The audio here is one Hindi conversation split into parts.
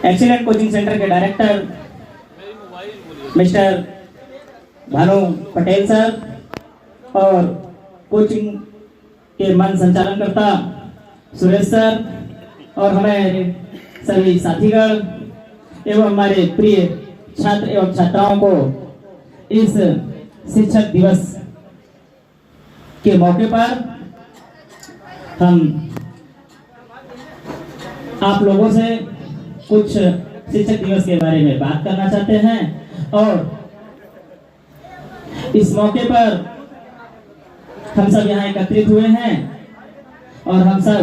एक्सीलेंट कोचिंग सेंटर के director mister Bhanu Patel sir और कोचिंग के मन संचालनकर्ता सुरेश सर और हमारे सभी साथीगण एवं हमारे प्रिय छात्र एवं छात्राओं को इस शिक्षक दिवस के मौके पर हम आप लोगों से कुछ शिक्षक दिवस के बारे में बात करना चाहते हैं और इस मौके पर हम सब यहाँ एकत्रित हुए हैं और हम सब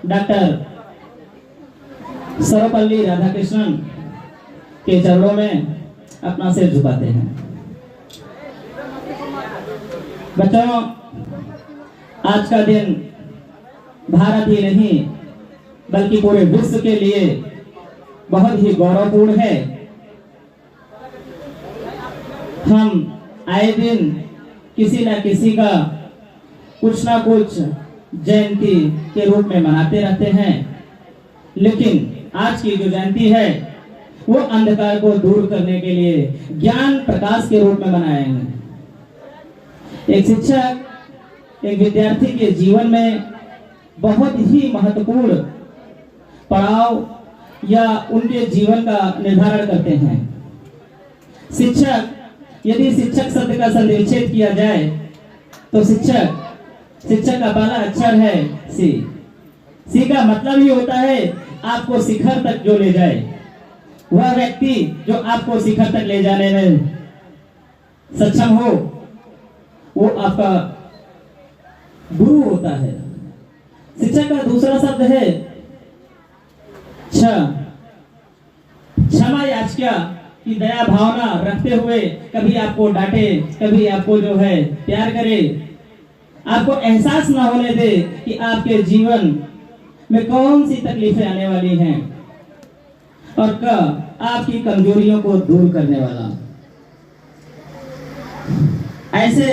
डॉक्टर सर्वपल्ली राधाकृष्णन के चरणों में अपना सिर झुकाते हैं। बच्चों, आज का दिन भारत ही नहीं बल्कि पूरे विश्व के लिए बहुत ही गौरवपूर्ण है। हम आए दिन किसी न किसी का कुछ ना कुछ जयंती के रूप में मनाते रहते हैं, लेकिन आज की जो जयंती है वो अंधकार को दूर करने के लिए ज्ञान प्रकाश के रूप में मनाए हैं। एक शिक्षक एक विद्यार्थी के जीवन में बहुत ही महत्वपूर्ण पड़ाव या उनके जीवन का निर्धारण करते हैं। शिक्षक, यदि शिक्षक शब्द का संविच्छेद किया जाए तो शिक्षक का पहला अक्षर है सी। सी का मतलब ही होता है आपको शिखर तक जो ले जाए। वह व्यक्ति जो आपको शिखर तक ले जाने में सक्षम हो वो आपका गुरु होता है। शिक्षक का दूसरा शब्द है क्षमा याचिका की दया भावना रखते हुए कभी आपको डांटे, कभी आपको जो है प्यार करे, आपको एहसास ना होने दे कि आपके जीवन में कौन सी तकलीफें आने वाली हैं और आपकी कमजोरियों को दूर करने वाला। ऐसे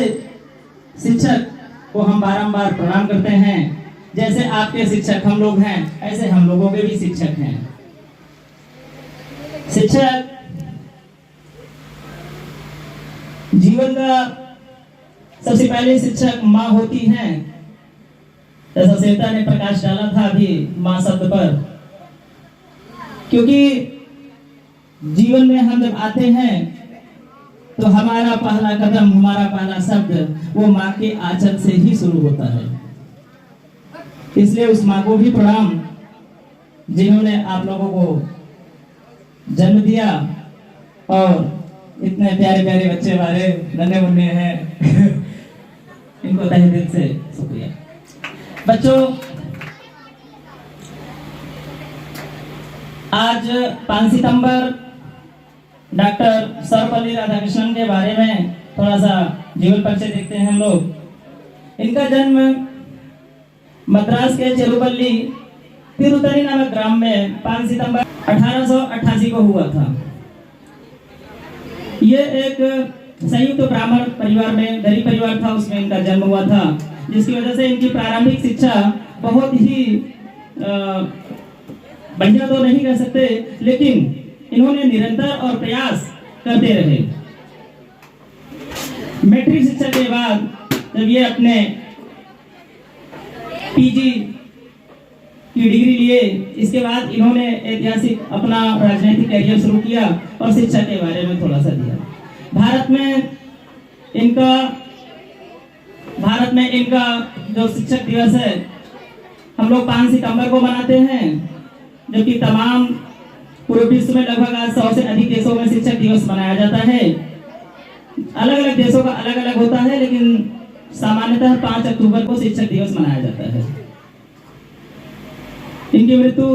शिक्षक को हम बारंबार प्रणाम करते हैं। जैसे आपके शिक्षक हम लोग हैं, ऐसे हम लोगों के भी शिक्षक हैं। शिक्षक जीवन का सबसे पहले शिक्षक माँ होती हैं। जैसा सीता ने प्रकाश डाला था अभी माँ शब्द पर, क्योंकि जीवन में हम जब आते हैं तो हमारा पहला कदम, हमारा पहला शब्द वो माँ के आंचल से ही शुरू होता है। इसलिए उस माँ को भी प्रणाम जिन्होंने आप लोगों को जन्म दिया और इतने प्यारे प्यारे बच्चे हमारे नन्हे मुन्ने हैं इनको तहे दिल से शुक्रिया। बच्चों, आज 5 सितंबर डॉक्टर सर्वपल्ली राधाकृष्णन के बारे में थोड़ा सा जीवन परिचय देखते हैं हम लोग। इनका जन्म मद्रास के चेरुपल्ली तिरुतनी नामक ग्राम में 5 सितंबर 1888 को हुआ था। ये एक संयुक्त ब्राह्मण परिवार में, गरीब परिवार था, उसमें इनका जन्म हुआ था, जिसकी वजह से इनकी प्रारंभिक शिक्षा बहुत ही बढ़िया तो नहीं कह सकते, लेकिन इन्होंने निरंतर और प्रयास करते रहे। मैट्रिक शिक्षा के बाद जब ये अपने पीजी की डिग्री लिए, इसके बाद इन्होंने ऐतिहासिक अपना राजनीतिक करियर शुरू किया और शिक्षा के बारे में थोड़ा सा दिया। भारत में इनका जो शिक्षक दिवस है हम लोग 5 सितंबर को मनाते हैं, जबकि तमाम पूरे विश्व में लगभग आज 100 से अधिक देशों में शिक्षक दिवस मनाया जाता है। अलग अलग देशों का अलग अलग होता है, लेकिन सामान्यतः 5 अक्टूबर को शिक्षक दिवस मनाया जाता है। इनकी मृत्यु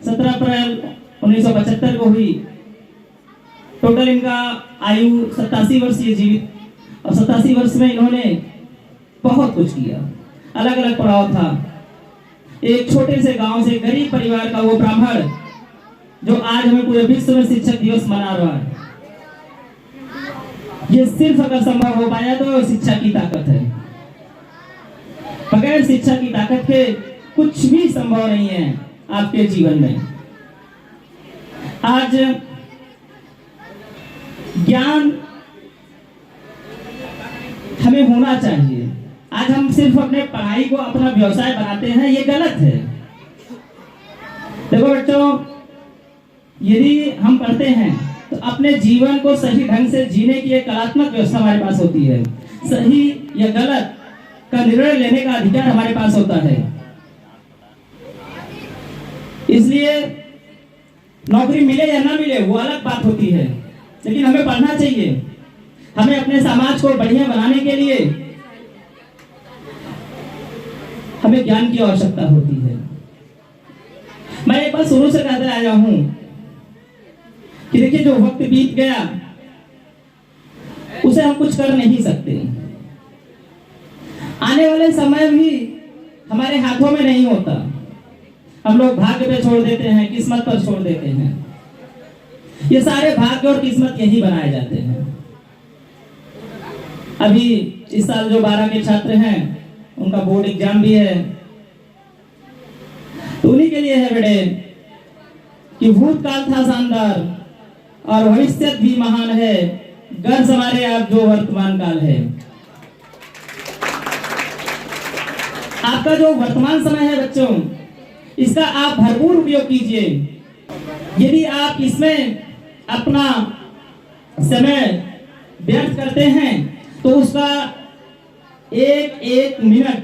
17 अप्रैल 1975 को हुई। टोटल इनका आयु 87 वर्ष ये जीवित और 87 वर्ष में इन्होंने बहुत कुछ किया। अलग अलग पड़ाव था। एक छोटे से गांव से गरीब परिवार का वो ब्राह्मण जो आज हमें पूरे विश्व में शिक्षक दिवस मना रहा है, ये सिर्फ अगर संभव हो पाया तो शिक्षा की ताकत है। बगैर शिक्षा की ताकत के कुछ भी संभव नहीं है आपके जीवन में। आज ज्ञान हमें होना चाहिए। आज हम सिर्फ अपने पढ़ाई को अपना व्यवसाय बनाते हैं, ये गलत है। देखो बच्चों, यदि हम पढ़ते हैं तो अपने जीवन को सही ढंग से जीने की एक कलात्मक व्यवस्था हमारे पास होती है। सही या गलत का निर्णय लेने का अधिकार हमारे पास होता है। इसलिए नौकरी मिले या ना मिले वो अलग बात होती है, लेकिन हमें पढ़ना चाहिए। हमें अपने समाज को बढ़िया बनाने के लिए हमें ज्ञान की आवश्यकता होती है। मैं एक बार शुरू से कहते आया हूं कि देखिए, जो वक्त बीत गया उसे हम कुछ कर नहीं सकते। आने वाले समय भी हमारे हाथों में नहीं होता। हम लोग भाग्य पे छोड़ देते हैं, किस्मत पर छोड़ देते हैं। ये सारे भाग्य और किस्मत यही बनाए जाते हैं। अभी इस साल जो 12 के छात्र हैं उनका बोर्ड एग्जाम भी है, तो उन्हीं के लिए है बेटे कि भूतकाल था शानदार और भविष्य भी महान है, गर्व हमारे आप जो वर्तमान काल है। आपका जो वर्तमान समय है बच्चों, इसका आप भरपूर उपयोग कीजिए। यदि आप इसमें अपना समय व्यर्थ करते हैं तो उसका एक एक मिनट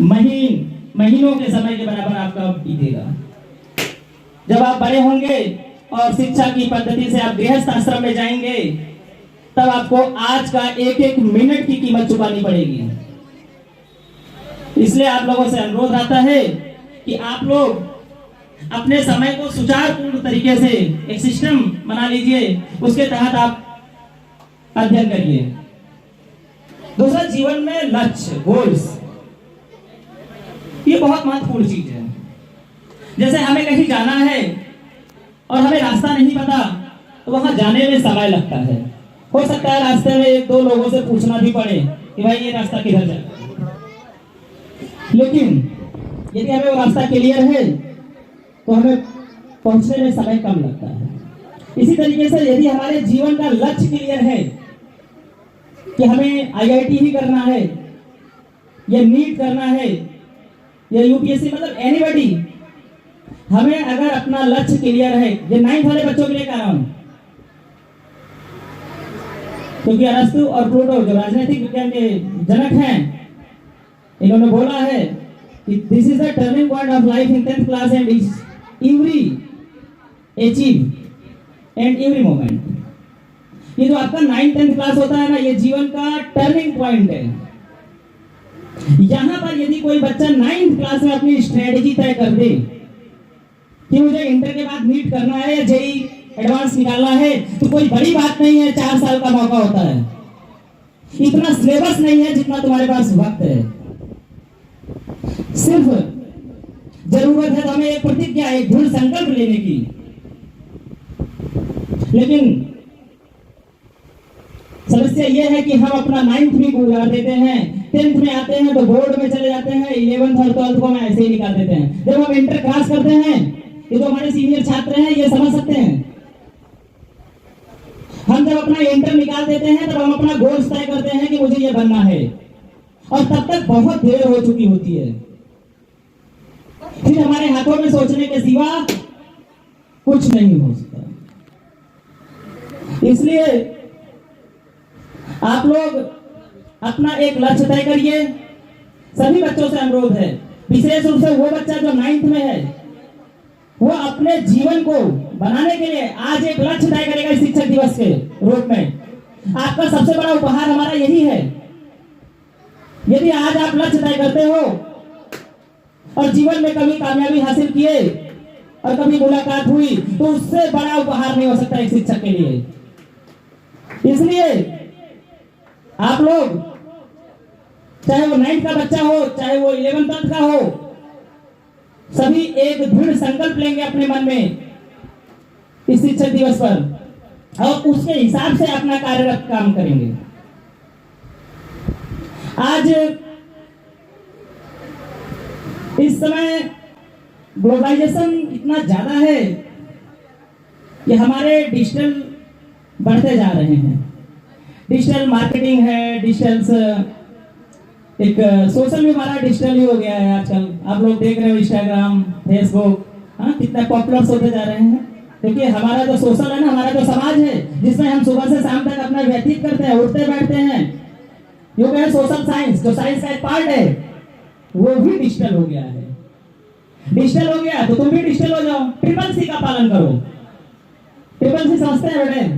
महीनों के समय के बराबर आपका बीतेगा। जब आप बड़े होंगे और शिक्षा की पद्धति से आप गृहस्थ आश्रम में जाएंगे, तब आपको आज का एक एक मिनट की कीमत चुकानी पड़ेगी। इसलिए आप लोगों से अनुरोध आता है कि आप लोग अपने समय को सुचारुपूर्ण तरीके से एक सिस्टम बना लीजिए, उसके तहत आप अध्ययन करिए। दूसरा, जीवन में लक्ष्य, गोल्स, ये बहुत महत्वपूर्ण चीज है। जैसे हमें कहीं जाना है और हमें रास्ता नहीं पता, तो वहां जाने में समय लगता है। हो सकता है रास्ते में एक दो लोगों से पूछना भी पड़े कि भाई ये रास्ता किधर जाएगा। लेकिन यदि हमें वो रास्ता क्लियर है तो हमें पहुंचने में समय कम लगता है। इसी तरीके से यदि हमारे जीवन का लक्ष्य क्लियर है कि हमें IIT ही करना है या नीट करना है या UPSC, मतलब एनीबॉडी, हमें अगर अपना लक्ष्य क्लियर है, ये 9th वाले बच्चों के लिए कह रहा हूं, क्योंकि अरस्तु और प्लूटो जो राजनीतिक विज्ञान के जनक हैं, इन्होंने बोला है कि this is the turning point of life in 10th class and is every achieve and every moment. ये जो आपका 9th 10th क्लास होता है ना, ये जीवन का टर्निंग पॉइंट है। यहां पर यदि कोई बच्चा 9th क्लास में अपनी स्ट्रेटेजी तय कर दे कि मुझे इंटर के बाद नीट करना है या जेई एडवांस निकालना है, तो कोई बड़ी बात नहीं है। 4 साल का मौका होता है, इतना सिलेबस नहीं है जितना तुम्हारे पास वक्त है। सिर्फ जरूरत है तो हमें एक प्रतिज्ञा, एक दृढ़ संकल्प लेने की। लेकिन समस्या यह है कि हम अपना 9th भी गुजार देते हैं, 10th में आते हैं तो बोर्ड में चले जाते हैं, 11th और 12th को हम ऐसे ही निकाल देते हैं। जब हम इंटर क्रॉस करते हैं, ये तो हमारे सीनियर छात्र हैं, ये समझ सकते हैं। हम जब अपना इंटर निकाल देते हैं तब हम अपना गोल तय करते हैं कि मुझे ये बनना है, और तब तक बहुत देर हो चुकी होती है। फिर हमारे हाथों में सोचने के सिवा कुछ नहीं हो सकता। इसलिए आप लोग अपना एक लक्ष्य तय करिए। सभी बच्चों से अनुरोध है, विशेष रूप से वो बच्चा जो 9th में है, वो अपने जीवन को बनाने के लिए आज एक लक्ष्य तय करेगा। शिक्षक दिवस के रूप में आपका सबसे बड़ा उपहार हमारा यही है। यदि आज आप लक्ष्य तय करते हो और जीवन में कभी कामयाबी हासिल किए और कभी मुलाकात हुई, तो उससे बड़ा उपहार नहीं हो सकता एक शिक्षक के लिए। इसलिए आप लोग, चाहे वो 9th का बच्चा हो, चाहे वो 11th का हो, सभी एक दृढ़ संकल्प लेंगे अपने मन में इस शिक्षक दिवस पर, और उसके हिसाब से अपना कार्यरत काम करेंगे। आज इस समय ग्लोबलाइजेशन इतना ज्यादा है कि हमारे डिजिटल बढ़ते जा रहे हैं। डिजिटल मार्केटिंग है, डिजिटल एक सोशल भी हमारा डिजिटल ही हो गया है आजकल। आप लोग देख रहे हो इंस्टाग्राम, फेसबुक, हाँ कितना पॉपुलर होते जा रहे हैं। क्योंकि हमारा जो सोशल है ना, हमारा जो समाज है जिसमें हम सुबह से शाम तक अपना व्यतीत करते हैं, उठते बैठते हैं, यो है सोशल साइंस, जो साइंस का एक पार्ट है, वो भी डिजिटल हो गया है। डिजिटल हो गया तो तुम भी डिजिटल हो जाओ। ट्रिपल सी का पालन करो। ट्रिपल सी समझते हैं बेटे?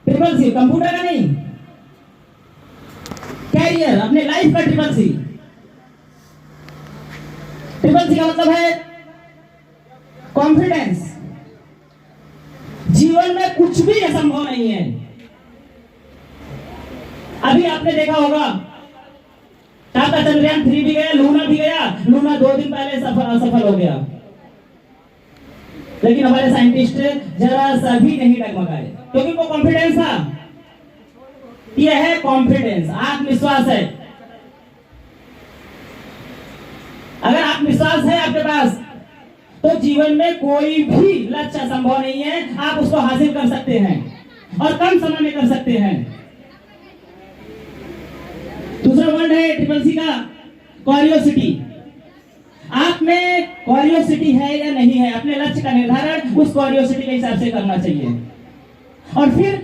ट्रिपल सी कंप्यूटर का नहीं, कैरियर, अपने लाइफ का ट्रिपल सी। ट्रिपल सी का मतलब है कॉन्फिडेंस। जीवन में कुछ भी असंभव नहीं है। अभी आपने देखा होगा टाटा चंद्रयान 3 भी गया, लूना भी गया। लूना 2 दिन पहले असफल हो गया, लेकिन हमारे साइंटिस्ट जरा सा भी नहीं डगमगाए, क्योंकि वो कॉन्फिडेंस था। यह है कॉन्फिडेंस, आत्मविश्वास है। अगर आत्मविश्वास है आपके पास, तो जीवन में कोई भी लक्ष्य असंभव नहीं है। आप उसको हासिल कर सकते हैं और कम समय में कर सकते हैं। दूसरा वर्ड है ट्रिपल सी का, क्यूरियोसिटी। आप में क्यूरियोसिटी है या नहीं है, अपने लक्ष्य का निर्धारण उस क्यूरियोसिटी के हिसाब से करना चाहिए। और फिर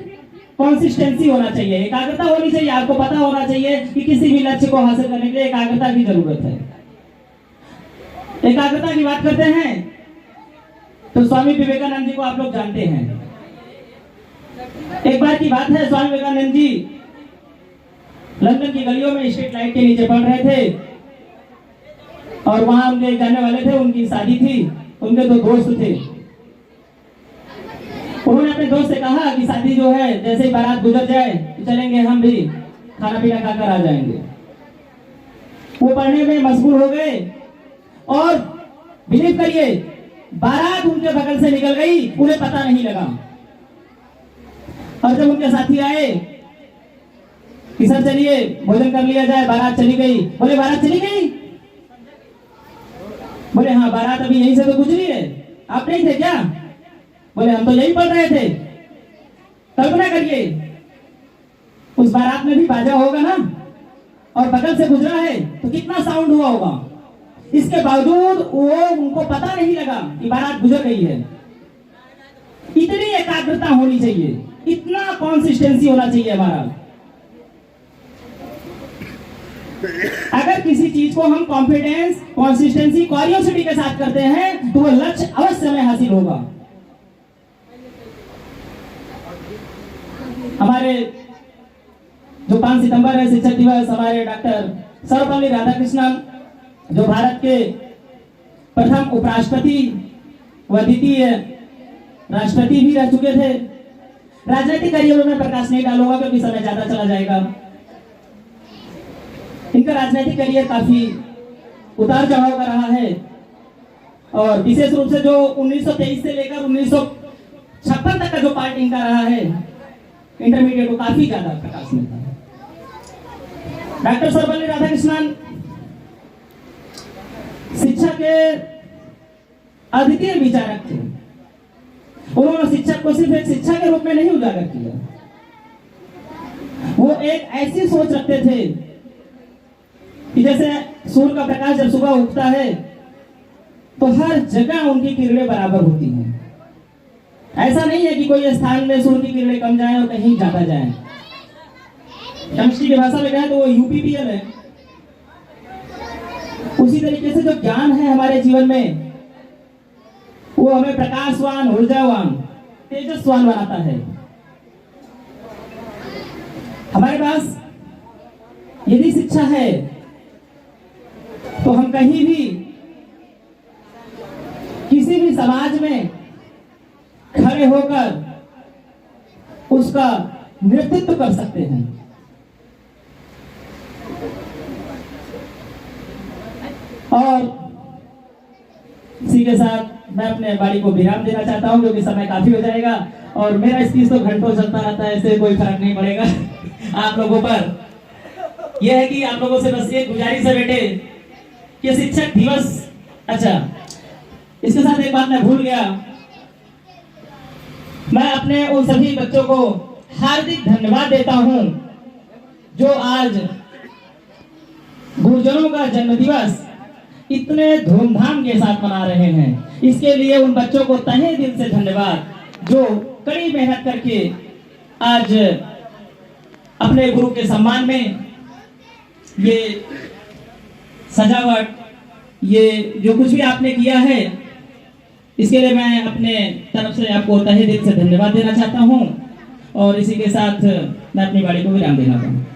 कंसिस्टेंसी होना चाहिए, एकाग्रता होनी चाहिए। आपको पता होना चाहिए कि किसी भी लक्ष्य को हासिल करने के लिए एकाग्रता की जरूरत है। एकाग्रता की बात करते हैं तो स्वामी विवेकानंद जी को आप लोग जानते हैं। एक बार की बात है, स्वामी विवेकानंद जी लंदन की गलियों में स्ट्रीट लाइट के नीचे पढ़ रहे थे और वहां उनके जाने वाले थे, उनकी शादी थी। उनके 2 दोस्त थे। उन्होंने अपने दोस्त से कहा कि शादी जो है, जैसे ही बारात गुजर जाए तो चलेंगे, हम भी खाना पीना खाकर आ जाएंगे। वो पढ़ने में मशगूल हो गए और बिलीव करिए, बारात उनके बगल से निकल गई, उन्हें पता नहीं लगा। और जब उनके साथी आए कि सर चलिए भोजन कर लिया जाए, बारात चली गई। बोले बारात चली गई? बोले हाँ, बारात अभी यहीं से तो गुजरी है, आप नहीं थे क्या? बोले हम तो यही पढ़ रहे थे। कल्पना करिए, उस बारात में भी बाजा होगा ना, और बगल से गुजरा है तो कितना साउंड हुआ होगा। इसके बावजूद वो उनको पता नहीं लगा कि बारात गुजर गई है। इतनी एकाग्रता होनी चाहिए, इतना कंसिस्टेंसी होना चाहिए हमारा। अगर किसी चीज को हम कॉन्फिडेंस, कंसिस्टेंसी, क्यूरियोसिटी के साथ करते हैं तो वो लक्ष्य अवश्य में हासिल होगा। हमारे जो 5 सितंबर है शिक्षक दिवस, हमारे डॉक्टर सर्वपल्ली राधाकृष्णन जो भारत के प्रथम उपराष्ट्रपति व द्वितीय राष्ट्रपति भी रह चुके थे। राजनीतिक करियर में प्रकाश नहीं डालूंगा क्योंकि समय ज्यादा चला जाएगा। इनका राजनीतिक करियर काफी उतार चढ़ाव का रहा है और विशेष रूप से जो 1923 से लेकर 1956 तक का जो पार्ट इनका रहा है, इंटरमीडिएट को काफी ज्यादा प्रकाश मिलता है। डॉक्टर सर्वपल्ली राधाकृष्णन शिक्षा के अद्वितीय विचारक थे। उन्होंने शिक्षा को सिर्फ एक शिक्षा के रूप में नहीं उजागर किया, वो एक ऐसी सोच रखते थे कि जैसे सूर्य का प्रकाश जब सुबह उगता है तो हर जगह उनकी किरणें बराबर होती हैं। ऐसा नहीं है कि कोई स्थान में सूर्य की किरणें कम जाए और कहीं ज्यादा जाए। केमिस्ट्री की भाषा में कहें तो वो यूपीपीएल है। उसी तरीके से जो ज्ञान है हमारे जीवन में, वो हमें प्रकाशवान, ऊर्जावान, तेजस्वान बनाता है। हमारे पास यदि शिक्षा है तो हम कहीं भी, किसी भी समाज में खड़े होकर उसका नेतृत्व कर सकते हैं। और इसी के साथ मैं अपने वाणी को विराम देना चाहता हूं क्योंकि समय काफी हो जाएगा और मेरा स्पीच तो घंटों चलता रहता है, इससे कोई फर्क नहीं पड़ेगा आप लोगों पर। यह है कि आप लोगों से बस एक गुजारिश है बेटे कि शिक्षक दिवस, अच्छा इसके साथ एक बात मैं भूल गया मैं अपने उन सभी बच्चों को हार्दिक धन्यवाद देता हूं जो आज गुरुजनों का जन्मदिवस इतने धूमधाम के साथ मना रहे हैं। इसके लिए उन बच्चों को तहे दिल से धन्यवाद जो कड़ी मेहनत करके आज अपने गुरु के सम्मान में ये सजावट, ये जो कुछ भी आपने किया है, इसके लिए मैं अपने तरफ से आपको तहे दिल से धन्यवाद देना चाहता हूं। और इसी के साथ मैं अपनी वाणी को विराम देना चाहूँगा।